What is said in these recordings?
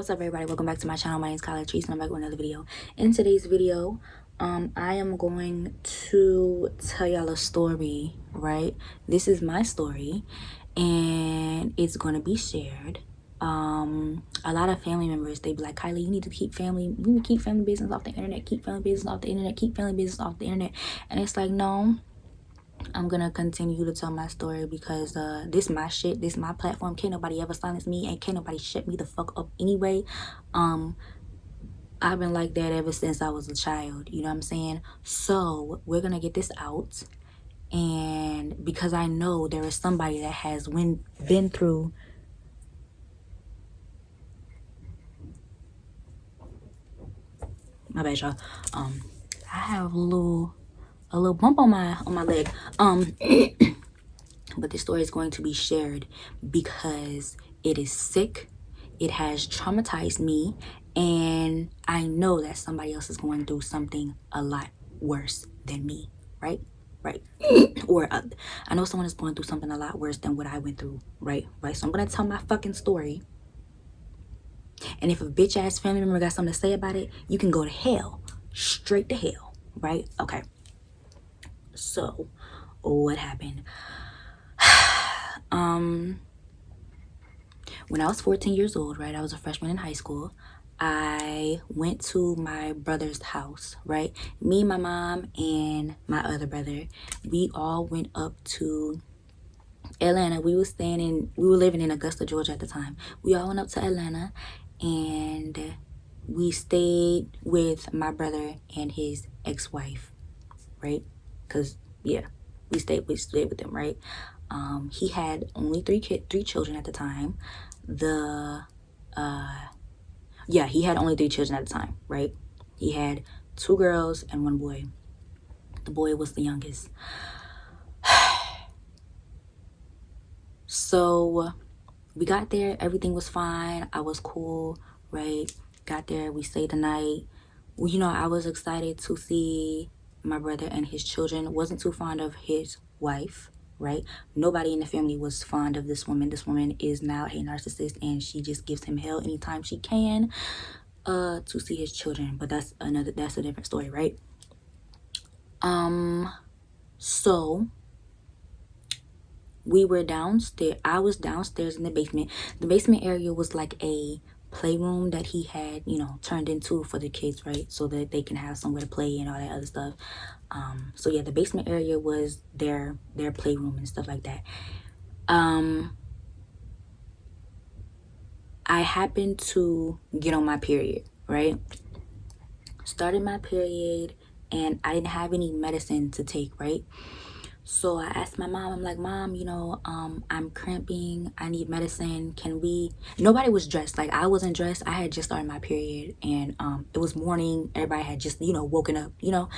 What's up, everybody? Welcome back to my channel. My name is Kyla Trees and I'm back with another video. In today's video, I am going to tell y'all a story, right? This is my story and it's going to be shared. A lot of family members, they be like, Kylie, you need to keep family business off the internet, keep family business off the internet, keep family business off the internet. And it's like, no, I'm gonna continue to tell my story because this my shit, this my platform. Can't nobody ever silence me and can't nobody shut me the fuck up anyway. I've been like that ever since I was a child, you know what I'm saying? So we're gonna get this out, and because I know there is somebody that has been through my bad, y'all. I have a little bump on my leg. But this story is going to be shared because it is sick, it has traumatized me, and I know that somebody else is going through something a lot worse than me, right? Or I know someone is going through something a lot worse than what I went through, right? So I'm gonna tell my fucking story, and if a bitch ass family member got something to say about it, you can go to hell, straight to hell, right? Okay, so what happened? When I was 14 years old, right, I was a freshman in high school. I went to my brother's house, right? Me, my mom, and my other brother, we all went up to Atlanta. We were living in Augusta, Georgia at the time. We all went up to Atlanta and we stayed with my brother and his ex-wife, right? Because, yeah, we stayed with them, right? He had only three children at the time. He had only 3 children at the time, right? He had 2 girls and 1 boy. The boy was the youngest. So we got there, everything was fine, I was cool, right? Got there, we stayed the night. Well, you know, I was excited to see my brother and his children. Wasn't too fond of his wife, right? Nobody in the family was fond of this woman. This woman is now a narcissist and she just gives him hell anytime she can to see his children. But that's a different story, right? So we were downstairs. I was downstairs in the basement. The basement area was like a playroom that he had, you know, turned into for the kids, right? So that they can have somewhere to play and all that other stuff. So yeah, the basement area was their playroom and stuff like that. I happened to get on my period, right? Started my period and I didn't have any medicine to take, right? So I asked my mom, I'm like, Mom, you know, I'm cramping, I need medicine, can we? Nobody was dressed, like I wasn't dressed. I had just started my period and it was morning, everybody had just, you know, woken up, you know.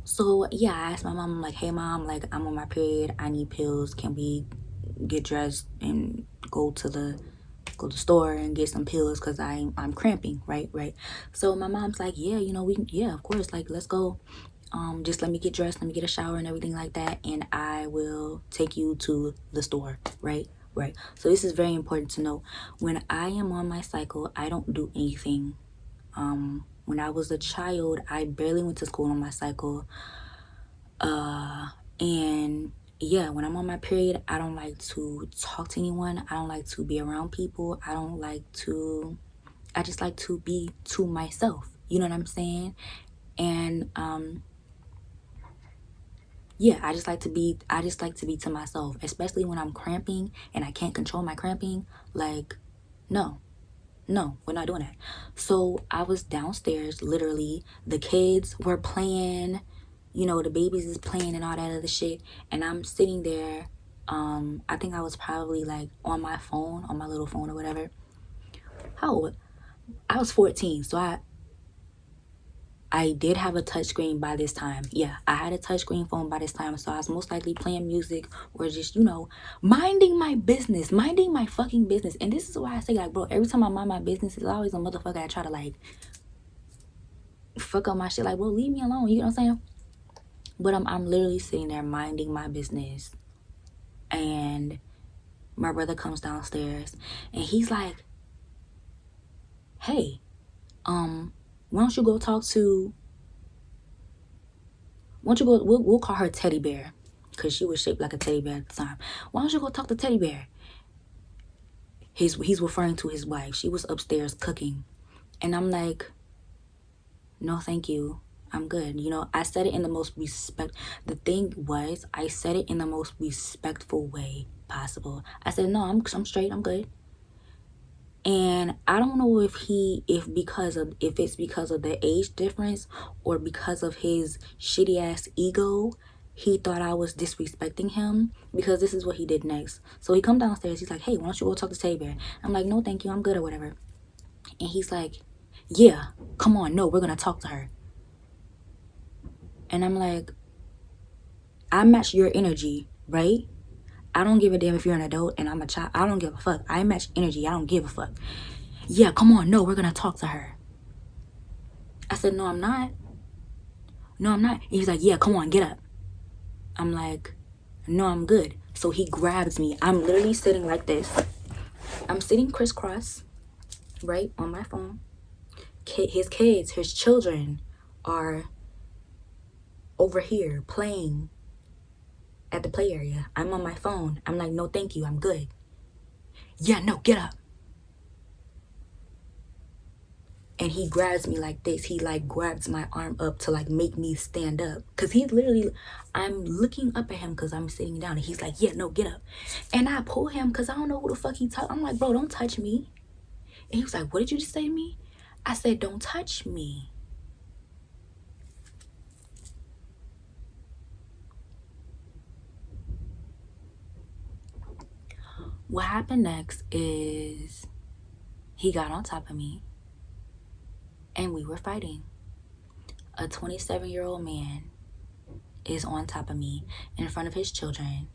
So yeah, I asked my mom, I'm like, hey Mom, like I'm on my period, I need pills, can we get dressed and go to the store and get some pills because I'm cramping, right? So my mom's like, yeah, you know, yeah, of course, like let's go. Just let me get dressed, let me get a shower and everything like that, and I will take you to the store, right? So this is very important to know. When I am on my cycle, I don't do anything. When I was a child, I barely went to school on my cycle. And yeah, when I'm on my period, I don't like to talk to anyone. I don't like to be around people. I just like to be to myself. You know what I'm saying? And yeah, I just like to be to myself, especially when I'm cramping and I can't control my cramping. Like, no, we're not doing that. So I was downstairs, literally, the kids were playing, you know, the babies is playing and all that other shit, and I'm sitting there. I think I was probably like on my phone, on my little phone or whatever. How old? I was 14, so I did have a touchscreen by this time. Yeah, I had a touchscreen phone by this time, so I was most likely playing music or just, you know, minding my business, minding my fucking business. And this is why I say, like, bro, every time I mind my business, it's always a motherfucker that try to, like, fuck up my shit. Like, bro, leave me alone, you know what I'm saying? But I'm literally sitting there minding my business, and my brother comes downstairs, and he's like, hey, why don't you go talk to, why don't you go, we'll call her Teddy Bear, because she was shaped like a teddy bear at the time. Why don't you go talk to Teddy Bear? He's referring to his wife. She was upstairs cooking. And I'm like, no, thank you. I'm good. You know, I said it in the most the thing was, I said it in the most respectful way possible. I said, no, I'm straight. I'm good. And I don't know if it's because of the age difference or because of his shitty ass ego, he thought I was disrespecting him, because this is what he did next. So he come downstairs, he's like, hey, why don't you go talk to Teddy Bear? I'm like, no, thank you, I'm good, or whatever. And he's like, yeah, come on, no, we're gonna talk to her. And I'm like, I match your energy, right? I don't give a damn if you're an adult and I'm a child. I don't give a fuck. I match energy. I don't give a fuck. Yeah, come on. No, we're going to talk to her. I said, no, I'm not. No, I'm not. And he's like, yeah, come on, get up. I'm like, no, I'm good. So he grabs me. I'm literally sitting like this. I'm sitting crisscross, right, on my phone. His kids, his children are over here playing at the play area. I'm on my phone. I'm like, no, thank you. I'm good. Yeah, no, get up. And he grabs me like this. He like grabs my arm up to like make me stand up. Cause he's literally, I'm looking up at him cause I'm sitting down. And he's like, yeah, no, get up. And I pull him cause I don't know who the fuck he touched. I'm like, bro, don't touch me. And he was like, what did you just say to me? I said, don't touch me. What happened next is he got on top of me and we were fighting. A 27-year-old man is on top of me in front of his children,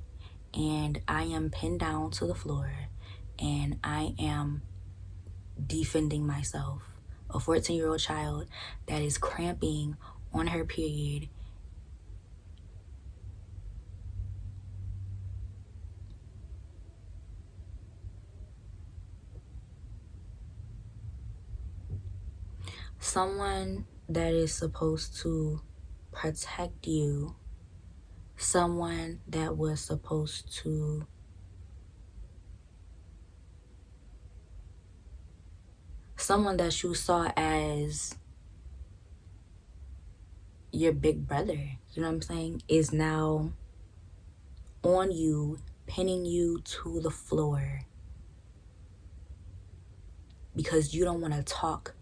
and I am pinned down to the floor and I am defending myself. A 14-year-old child that is cramping on her period. Someone that is supposed to protect you, someone that was supposed to someone that you saw as your big brother, you know what I'm saying, is now on you, pinning you to the floor because you don't want to talk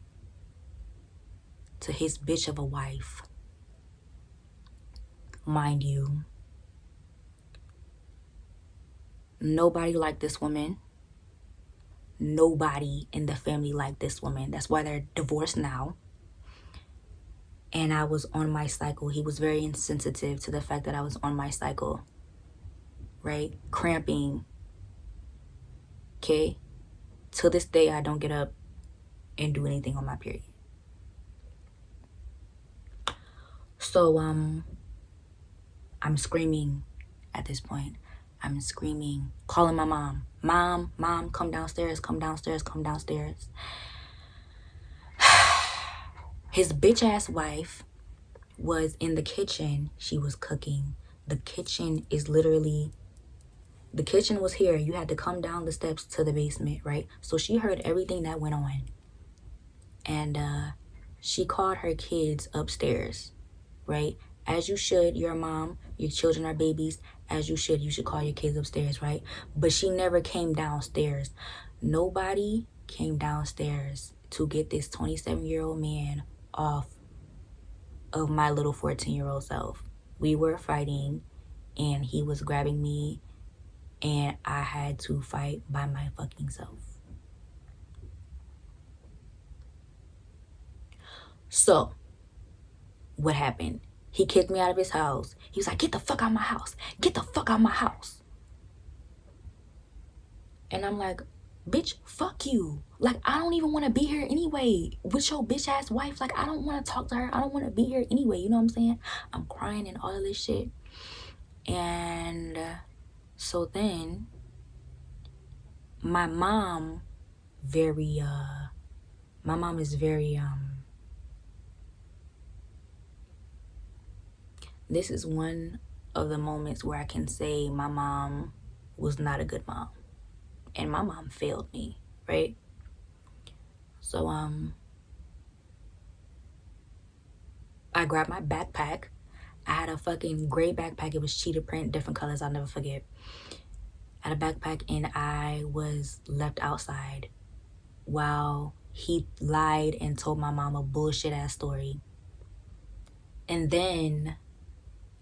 to his bitch of a wife. Mind you, nobody liked this woman. Nobody in the family liked this woman. That's why they're divorced now. And I was on my cycle. He was very insensitive to the fact that I was on my cycle, right? Cramping. Okay? To this day, I don't get up and do anything on my period. So, I'm screaming at this point. I'm screaming, calling my mom. Mom, come downstairs, come downstairs, come downstairs. His bitch ass wife was in the kitchen. She was cooking. The kitchen is literally, the kitchen was here. You had to come down the steps to the basement, right? So she heard everything that went on. And she called her kids upstairs, right? As you should, you're a mom, your children are babies. As you should call your kids upstairs, right? But she never came downstairs. Nobody came downstairs to get this 27-year-old man off of my little 14-year-old self. We were fighting and he was grabbing me and I had to fight by my fucking self. So, what happened? He kicked me out of his house. He was like, get the fuck out of my house. Get the fuck out of my house. And I'm like, bitch, fuck you. Like, I don't even want to be here anyway with your bitch ass wife. Like, I don't want to talk to her. I don't want to be here anyway. You know what I'm saying? I'm crying and all of this shit. And so then my mom very My mom is very, this is one of the moments where I can say my mom was not a good mom. And my mom failed me, right? So, I grabbed my backpack. I had a fucking gray backpack. It was cheetah print, different colors, I'll never forget. I had a backpack and I was left outside while he lied and told my mom a bullshit ass story. And then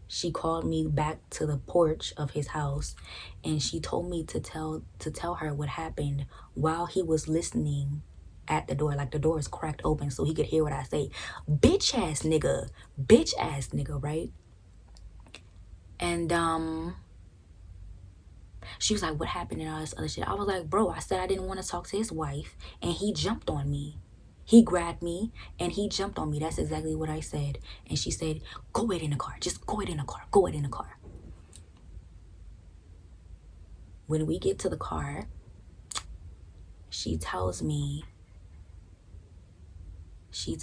she called me back to the porch of his house and she told me to tell her what happened while he was listening at the door. Like, the door is cracked open so he could hear what I say. Bitch ass nigga, right? And she was like, what happened and all this other shit. I was like, bro, I said I didn't want to talk to his wife and he jumped on me. He grabbed me and he jumped on me. That's exactly what I said. And she said, go wait in the car. Just go wait in the car. Go wait in the car. When we get to the car, she tells me, she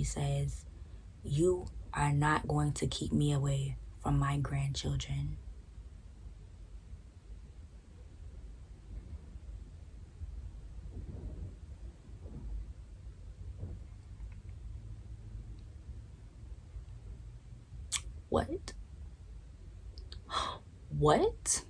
says, you are not going to keep me away from my grandchildren. What? What?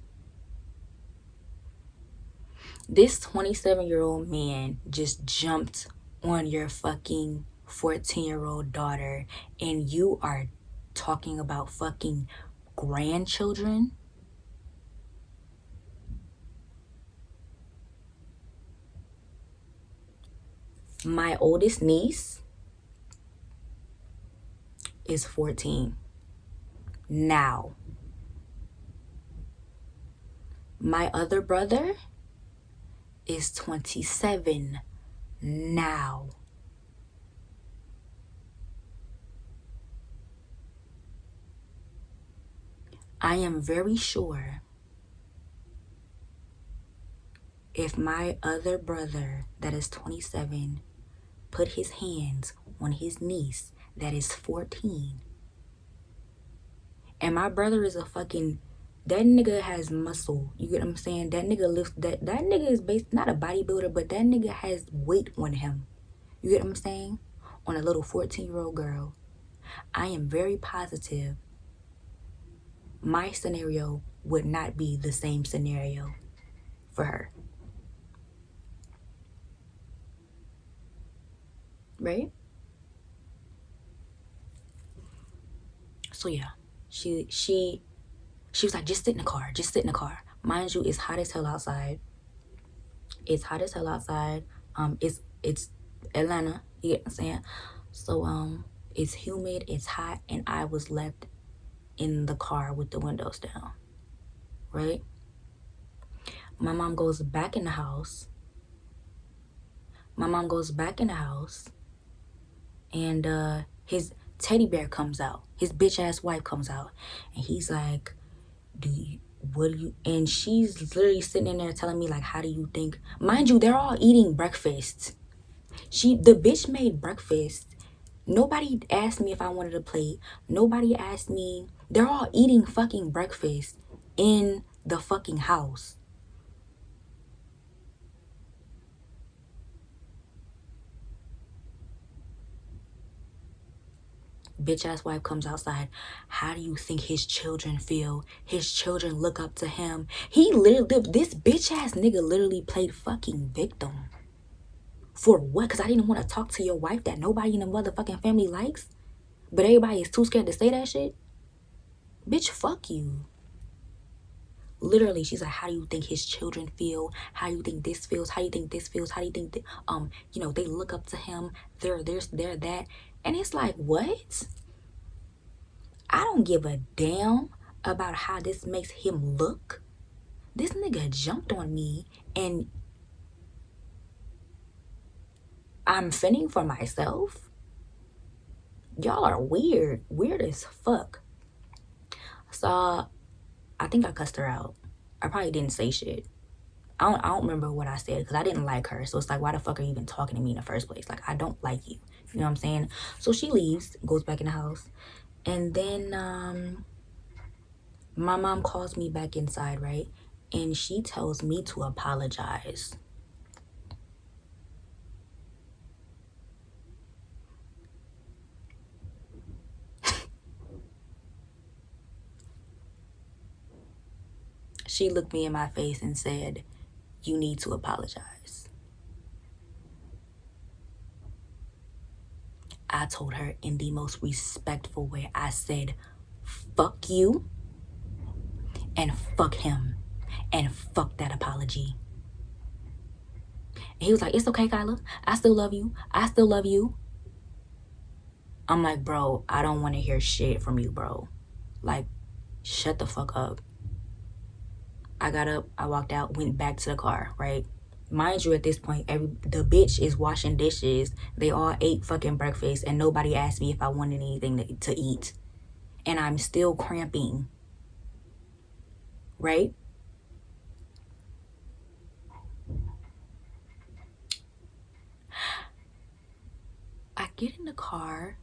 This 27-year-old man just jumped on your fucking 14-year-old daughter and you are talking about fucking grandchildren? My oldest niece is 14 now. My other brother is 27 now. I am very sure if my other brother that is 27 put his hands on his niece that is 14, and my brother is a fucking, that nigga has muscle. You get what I'm saying? That nigga lifts, that nigga is based, not a bodybuilder, but that nigga has weight on him. You get what I'm saying? On a little 14-year-old girl. I am very positive my scenario would not be the same scenario for her. Right? So yeah, she was like, just sit in the car, just sit in the car. Mind you, it's hot as hell outside. It's hot as hell outside. It's Atlanta, you get what I'm saying? So it's humid, it's hot, and I was left in the car with the windows down. Right? My mom goes back in the house. And his teddy bear comes out. His bitch ass wife comes out. And he's like, and she's literally sitting in there telling me, like, how do you think, mind you, they're all eating breakfast. The bitch made breakfast. Nobody asked me if I wanted a plate. Nobody asked me. They're all eating fucking breakfast in the fucking house. Bitch ass wife comes outside. How do you think his children feel? His children look up to him. He literally, this bitch ass nigga literally played fucking victim. For what? Because I didn't want to talk to your wife that nobody in the motherfucking family likes? But everybody is too scared to say that shit? Bitch, fuck you. Literally, she's like, how do you think his children feel? How do you think this feels? How do you think this feels? How do you think that, they look up to him? They're this, they're that. And it's like, what? I don't give a damn about how this makes him look. This nigga jumped on me and I'm fending for myself. Y'all are weird. Weird as fuck. So I think I cussed her out. I probably didn't say shit. I don't remember what I said because I didn't like her. So it's like, why the fuck are you even talking to me in the first place? Like, I don't like you. You know what I'm saying? So she leaves, goes back in the house. And then my mom calls me back inside, right? And she tells me to apologize. She looked me in my face and said, you need to apologize. I told her in the most respectful way. I said, fuck you and fuck him and fuck that apology. And he was like, it's okay, Kyla. I still love you. I still love you. I'm like, bro, I don't want to hear shit from you, bro. Like, shut the fuck up. I got up, I walked out, went back to the car, right? Mind you, at this point, the bitch is washing dishes. They all ate fucking breakfast, and nobody asked me if I wanted anything to eat. And I'm still cramping, right? I get in the car.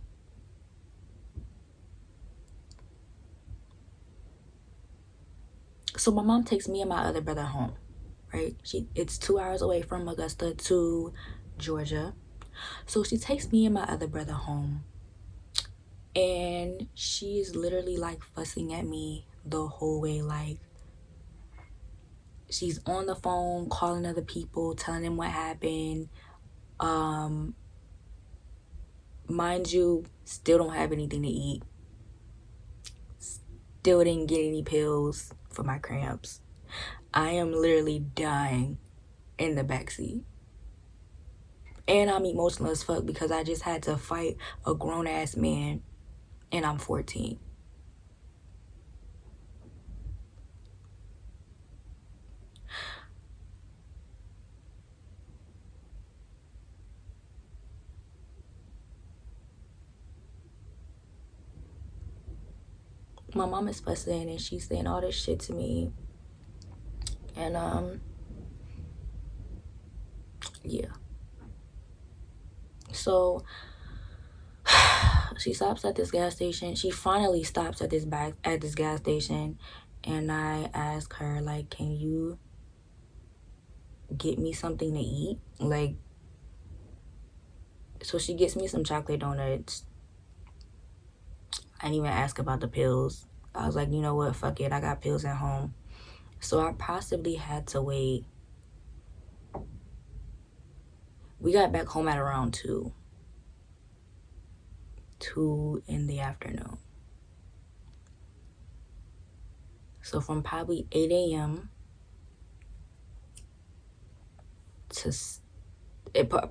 So my mom takes me and my other brother home, right? It's 2 hours away from Augusta to Georgia. So she takes me and my other brother home. And she is literally like fussing at me the whole way. Like, she's on the phone calling other people, telling them what happened. Mind you, still don't have anything to eat. Still didn't get any pills for my cramps. I am literally dying in the backseat. And I'm emotional as fuck because I just had to fight a grown-ass man and I'm 14. My mom is fussing and she's saying all this shit to me. And yeah. So she stops at this gas station. She finally stops at this gas station, and I ask her, like, can you get me something to eat? Like, so she gets me some chocolate donuts. I didn't even ask about the pills. I was like, you know what, fuck it, I got pills at home. So I possibly had to wait. We got back home at around 2 in the afternoon. So from probably 8 a.m.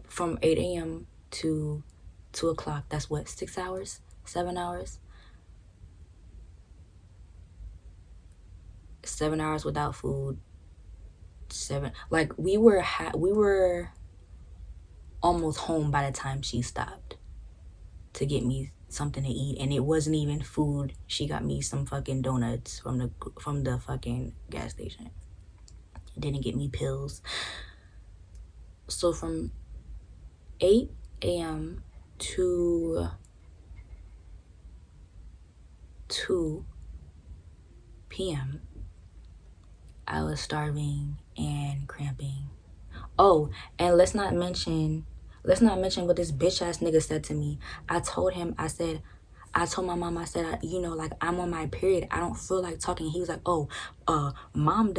from 8 a.m. to 2 o'clock, that's what, 6 hours, 7 hours, 7 hours without food. Like, we were almost home by the time she stopped to get me something to eat, and it wasn't even food. She got me some fucking donuts from the fucking gas station. Didn't get me pills. So from 8 a.m. to 2 p.m. I was starving and cramping. Oh, and let's not mention what this bitch ass nigga said to me. I told my mom, I said, like, I'm on my period. I don't feel like talking. He was like, oh, mom,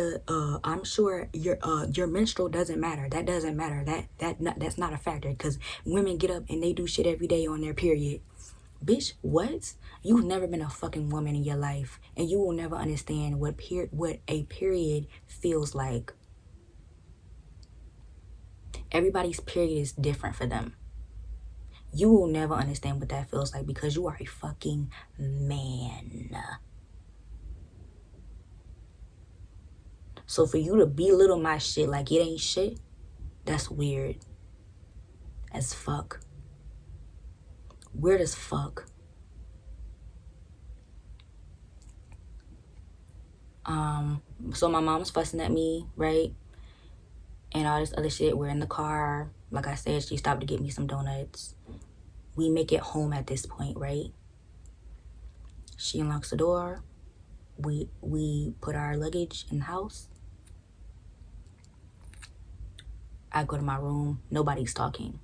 I'm sure your menstrual doesn't matter. That doesn't matter. That's not a factor because women get up and they do shit every day on their period. Bitch, what? You've never been a fucking woman in your life, and you will never understand what a period feels like. Everybody's period is different for them. You will never understand what that feels like because you are a fucking man. So for you to belittle my shit like it ain't shit, that's weird as fuck. Weird as fuck. So my mom's fussing at me, right? and all this other shit. We're in the car. Like I said, she stopped to get me some donuts. We make it home at this point, right? She unlocks the door. We put our luggage in the house. I go to my room. Nobody's talking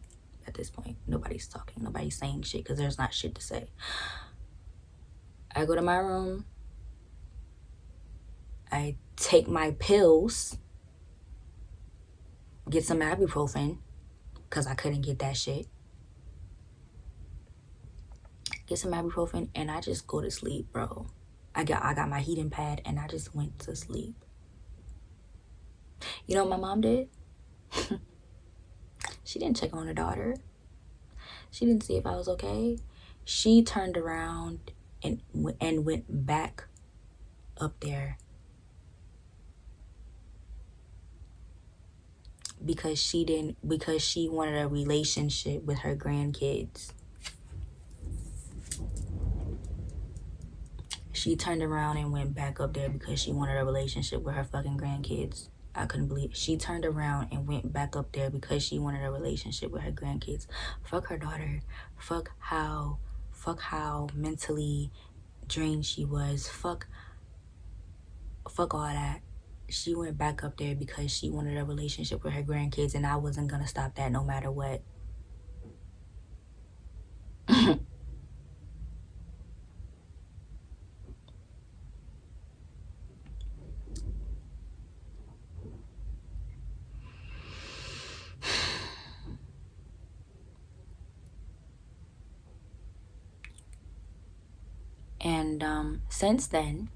at this point. Nobody's talking. Nobody's saying shit because there's not shit to say. I go to my room. I take my pills. Get some ibuprofen because I couldn't get that shit. Get some ibuprofen and I just go to sleep, bro. I got my heating pad and I just went to sleep. You know what my mom did? She didn't check on her daughter. She didn't see if I was okay. She turned around and went back up there because she wanted a relationship with her grandkids. She turned around and went back up there because she wanted a relationship with her fucking grandkids. I couldn't believe it. She turned around and went back up there because she wanted a relationship with her grandkids. Fuck her daughter. Fuck how mentally drained she was. Fuck all that. She went back up there because she wanted a relationship with her grandkids, and I wasn't gonna stop that no matter what. And since then,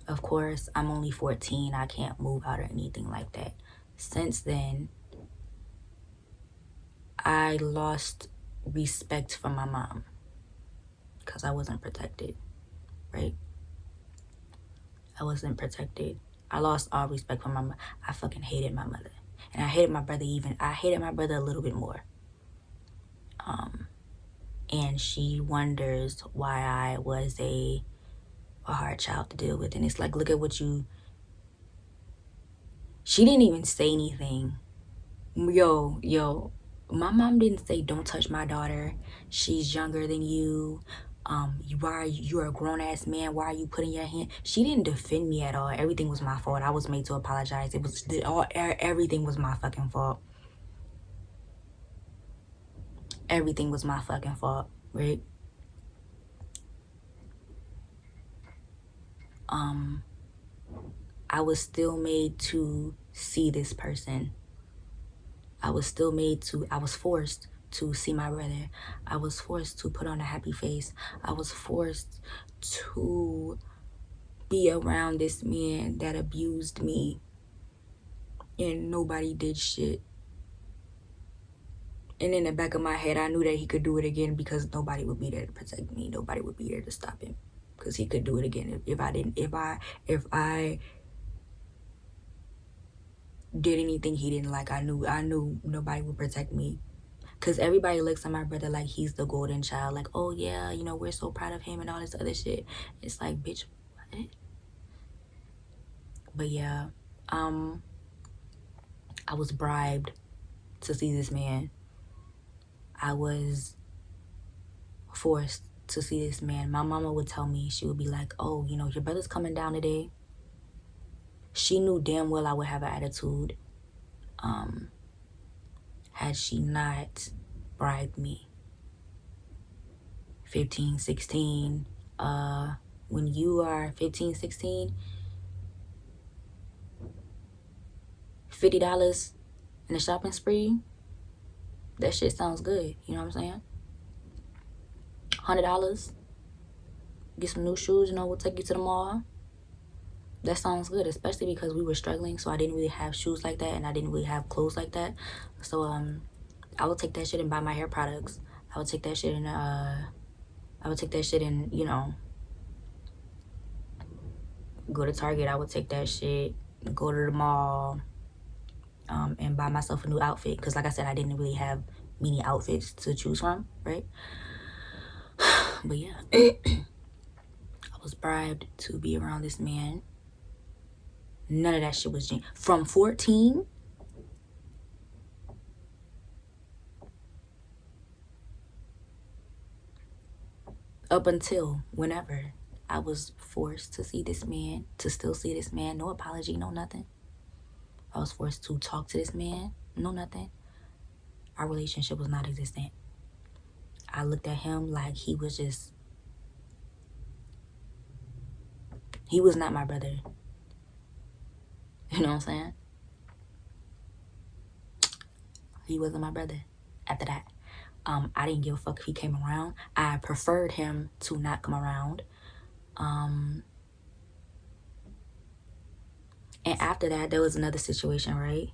of course, I'm only 14. I can't move out or anything like that. Since then, I lost respect for my mom because I wasn't protected, right? I wasn't protected. I lost all respect for my mother. I fucking hated my mother. And I hated my brother I hated my brother a little bit more. And she wonders why I was a hard child to deal with. And it's like, look at what you... She didn't even say anything. Yo, my mom didn't say, don't touch my daughter. She's younger than you. You're a grown-ass man. Why are you putting your hand? She didn't defend me at all. Everything was my fault. I was made to apologize. Everything was my fucking fault. Everything was my fucking fault, right? I was still made to see this person. I was forced to see my brother. I was forced to put on a happy face. I was forced to be around this man that abused me. And nobody did shit. And in the back of my head, I knew that he could do it again because nobody would be there to protect me. Nobody would be there to stop him. Because he could do it again if I did anything he didn't like. I knew nobody would protect me. Because everybody looks at my brother like he's the golden child. Like, oh yeah, you know, we're so proud of him and all this other shit. It's like, bitch, what? But yeah, I was bribed to see this man. I was forced to see this man. My mama would tell me, she would be like, oh, you know, your brother's coming down today. She knew damn well I would have an attitude had she not bribed me. 15, 16. When you are 15, 16, $50 in a shopping spree, that shit sounds good. You know what I'm saying? $100, get some new shoes, you know, we'll take you to the mall. That sounds good, especially because we were struggling, so I didn't really have shoes like that, and I didn't really have clothes like that. So I would take that shit and buy my hair products. I would take that shit and you know, go to Target. I would take that shit, go to the mall, and buy myself a new outfit. Because like I said, I didn't really have many outfits to choose from, right? But yeah, I was bribed to be around this man. None of that shit was genuine. From 14 up until whenever I was forced to see this man, to still see this man, no apology, no nothing. I was forced to talk to this man, no nothing. Our relationship was not existent. I looked at him like he was not my brother. You know what I'm saying? He wasn't my brother after that. I didn't give a fuck if he came around. I preferred him to not come around. And after that, there was another situation, right?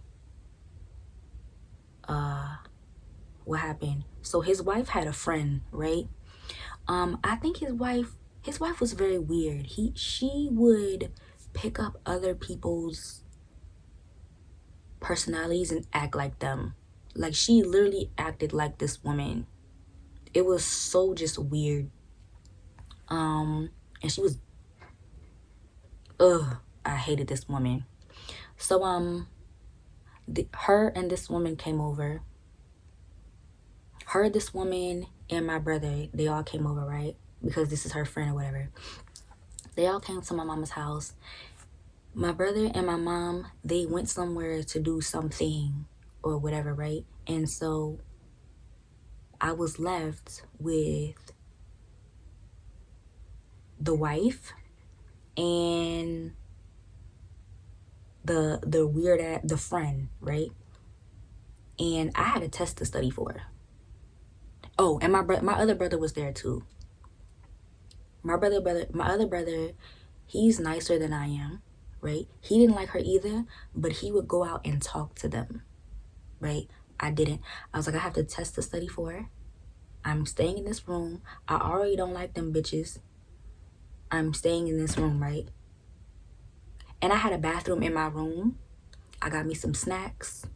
What happened? So his wife had a friend, right? I think his wife was very weird. She would pick up other people's personalities and act like them. Like, she literally acted like this woman. It was so just weird. And she was, I hated this woman. So her and this woman came over. Her, this woman, and my brother, they all came over, right? Because this is her friend or whatever. They all came to my mama's house. My brother and my mom, they went somewhere to do something or whatever, right? And so I was left with the wife and the friend, right? And I had a test to study for. Oh, and my other brother was there too. My other brother, he's nicer than I am, right? He didn't like her either, but he would go out and talk to them, right? I didn't. I was like, I have to test to study for. I'm staying in this room. I already don't like them bitches. I'm staying in this room, right? And I had a bathroom in my room. I got me some snacks.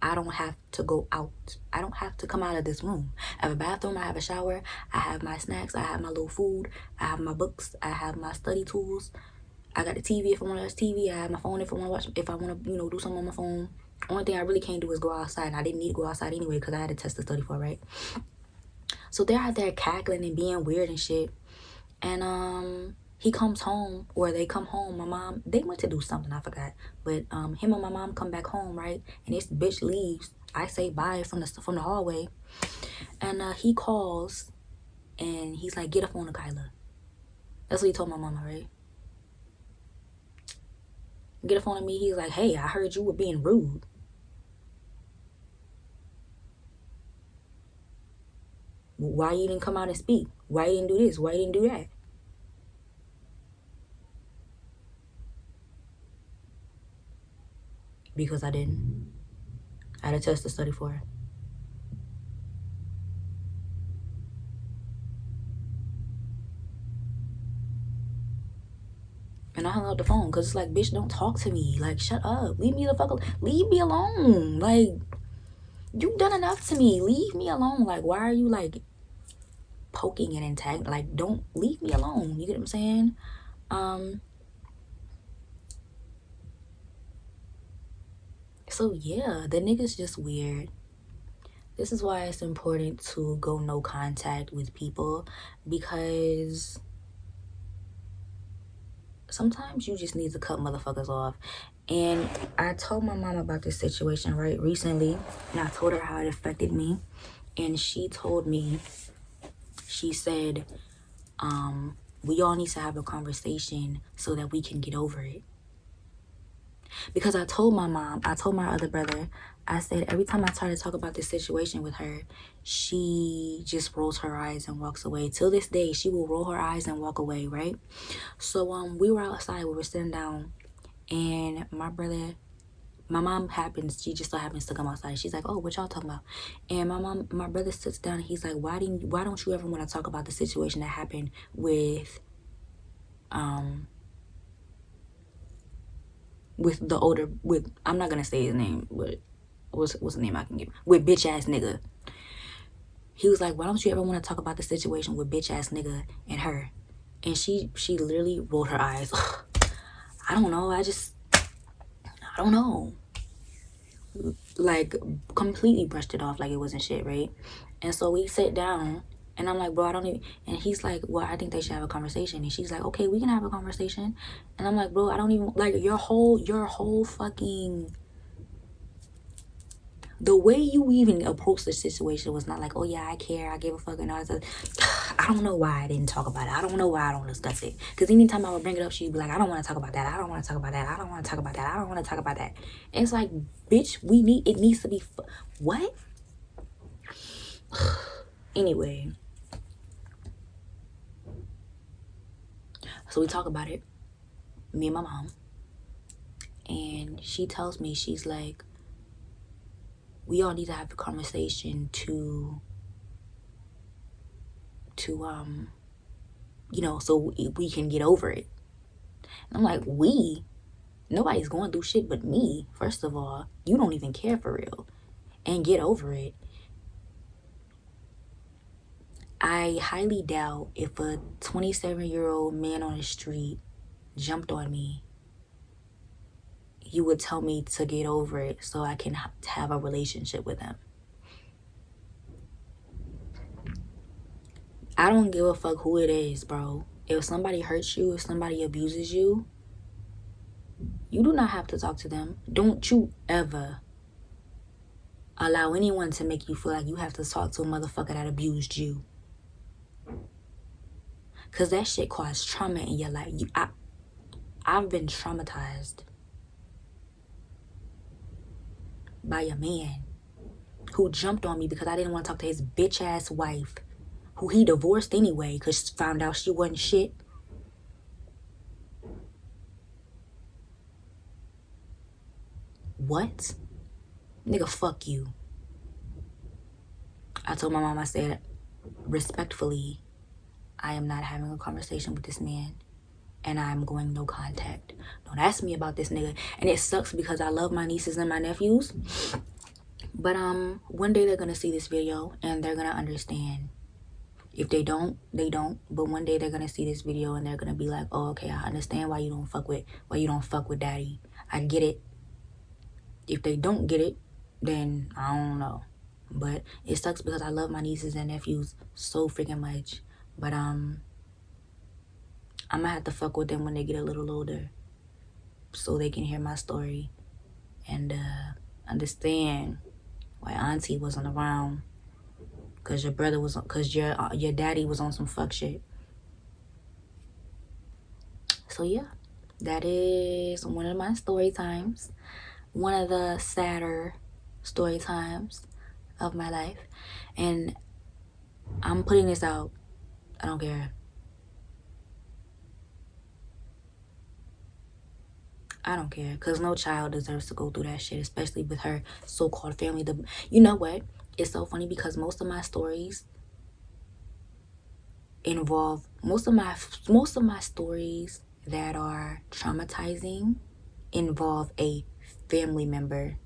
I don't have to go out. I don't have to come out of this room. I have a bathroom. I have a shower. I have my snacks. I have my little food. I have my books. I have my study tools. I got the TV if I want to watch TV. I have my phone if I want to watch. If I want to, do something on my phone. Only thing I really can't do is go outside. And I didn't need to go outside anyway because I had a test to study for, right? So they're out there cackling and being weird and shit. And he comes home, or they come home. My mom, they went to do something, I forgot. But him and my mom come back home, right? And this bitch leaves. I say bye from the hallway. And he calls, and he's like, get a phone to Kyla. That's what he told my mama, right? Get a phone to me. He's like, hey, I heard you were being rude. Why you didn't come out and speak? Why you didn't do this? Why you didn't do that? Because I didn't. I had a test to study for. And I hung up the phone because it's like, bitch, don't talk to me. Like, shut up. Leave me the fuck alone. Leave me alone. Like, you've done enough to me. Leave me alone. Like, why are you, like, poking and antagonizing? Like, don't leave me alone. You get what I'm saying? So, yeah, the nigga's just weird. This is why it's important to go no contact with people, because sometimes you just need to cut motherfuckers off. And I told my mom about this situation, right, recently, and I told her how it affected me. And she told me, she said, we all need to have a conversation so that we can get over it. Because I told my mom, I told my other brother, I said, every time I try to talk about this situation with her, she just rolls her eyes and walks away. Till this day, she will roll her eyes and walk away, right? So we were outside, we were sitting down, and my mom she just so happens to come outside. She's like, oh, what y'all talking about? And my brother sits down and he's like, why don't you ever want to talk about the situation that happened with I'm not gonna say his name, but what's the name I can give? With bitch ass nigga. He was like, why don't you ever want to talk about the situation with bitch ass nigga and her? And she literally rolled her eyes. I don't know. I don't know. Like, completely brushed it off like it wasn't shit, right? And so we sit down, And I'm like, bro, I don't even, and he's like, well, I think they should have a conversation. And she's like, okay, we can have a conversation. And I'm like, bro, I don't even, like, your whole fucking, the way you even approach the situation was not like, oh yeah, I care, I give a fuck, and all that. I don't know why I didn't talk about it. I don't know why I don't discuss it. Because anytime I would bring it up, she'd be like, I don't want to talk about that. I don't want to talk about that. I don't want to talk about that. I don't want to talk about that. And it's like, bitch, it needs to be, what? Anyway. So we talk about it, me and my mom. And she tells me, she's like, we all need to have a conversation to you know, so we can get over it. And I'm like, nobody's going through shit but me. First of all, you don't even care for real. And get over it. I highly doubt if a 27-year-old man on the street jumped on me, you would tell me to get over it so I can have a relationship with him. I don't give a fuck who it is, bro. If somebody hurts you, if somebody abuses you, you do not have to talk to them. Don't you ever allow anyone to make you feel like you have to talk to a motherfucker that abused you. Because that shit caused trauma in your life. I've been traumatized by a man who jumped on me because I didn't want to talk to his bitch ass wife, who he divorced anyway because found out she wasn't shit. What? Nigga, fuck you. I told my mom, I said, respectfully, I am not having a conversation with this man. And I'm going no contact. Don't ask me about this nigga. And it sucks because I love my nieces and my nephews. But one day they're gonna see this video and they're gonna understand. If they don't, they don't. But one day they're gonna see this video and they're gonna be like, oh, okay, I understand why you don't fuck with daddy. I get it. If they don't get it, then I don't know. But it sucks because I love my nieces and nephews so freaking much. But I'm gonna have to fuck with them when they get a little older, so they can hear my story and understand why auntie wasn't around, cause your brother was, cause your daddy was on some fuck shit. So yeah, that is one of my story times, one of the sadder story times of my life, and I'm putting this out. I don't care. I don't care, because no child deserves to go through that shit, especially with her so-called family. You know what? It's so funny because most of my stories involve, most of my stories that are traumatizing involve a family member.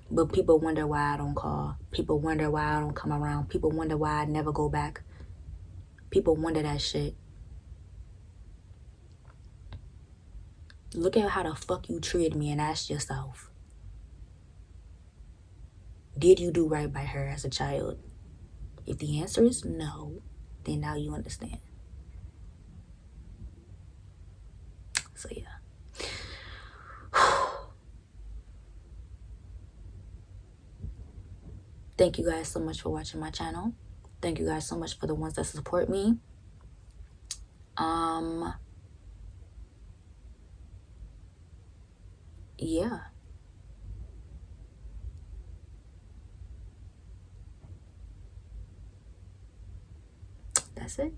But people wonder why I don't call. People wonder why I don't come around. People wonder why I never go back. People wonder that shit. Look at how the fuck you treated me and ask yourself, did you do right by her as a child? If the answer is no, then now you understand. So yeah. Thank you guys so much for watching my channel. Thank you guys so much for the ones that support me. Yeah. That's it.